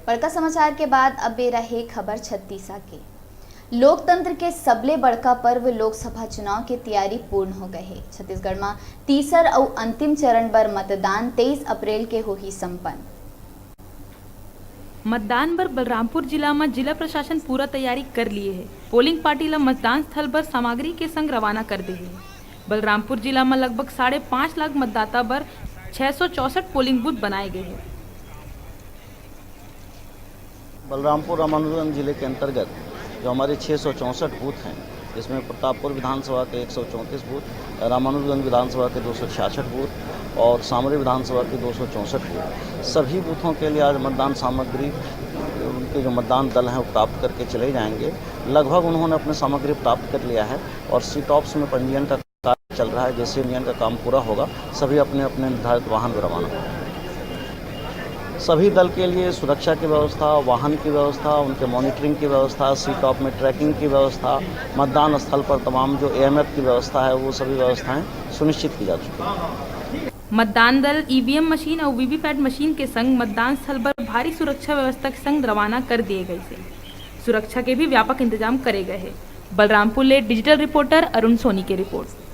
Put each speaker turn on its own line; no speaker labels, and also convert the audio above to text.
बड़का समाचार के बाद अब बे रहे खबर छत्तीसा के। लोकतंत्र के सबले बड़का पर्व लोकसभा चुनाव के तैयारी पूर्ण हो गए है। छत्तीसगढ़ में तीसर और अंतिम चरण पर मतदान 23 अप्रैल के होही संपन्न।
मतदान बर बलरामपुर जिला में जिला प्रशासन पूरा तैयारी कर लिए है। पोलिंग पार्टी ला मतदान स्थल पर सामग्री के संग रवाना कर दे है। बलरामपुर जिला में लगभग 5.5 लाख मतदाता बर 664 पोलिंग बूथ बनाए गए हैं।
बलरामपुर रामानुजगंज जिले के अंतर्गत जो हमारे 664 बूथ हैं, इसमें प्रतापपुर विधानसभा के 134 बूथ, रामानुजगंज विधानसभा के 266 बूथ और सामरी विधानसभा के 264 बूथ, सभी बूथों के लिए आज मतदान सामग्री उनके जो मतदान दल हैं वो प्राप्त करके चले जाएंगे। लगभग उन्होंने अपनी सामग्री प्राप्त कर लिया है और सीटॉप्स में पंजीयन का कार्य चल रहा है। जैसे पंजीयन का काम पूरा होगा सभी अपने अपने निर्धारित वाहन पर रवाना होंगे। सभी दल के लिए सुरक्षा की व्यवस्था, वाहन की व्यवस्था, उनके मॉनिटरिंग की व्यवस्था, सीटॉप में ट्रैकिंग की व्यवस्था, मतदान स्थल पर तमाम जो एएमएफ की व्यवस्था है वो सभी व्यवस्थाएं सुनिश्चित की जा चुकी हैं।
मतदान दल ईवीएम मशीन और वीवीपैट मशीन के संग मतदान स्थल पर भारी सुरक्षा व्यवस्था के संग रवाना कर दिए गए थे। सुरक्षा के भी व्यापक इंतजाम करे गए हैं। बलरामपुर ले डिजिटल रिपोर्टर अरुण सोनी की रिपोर्ट।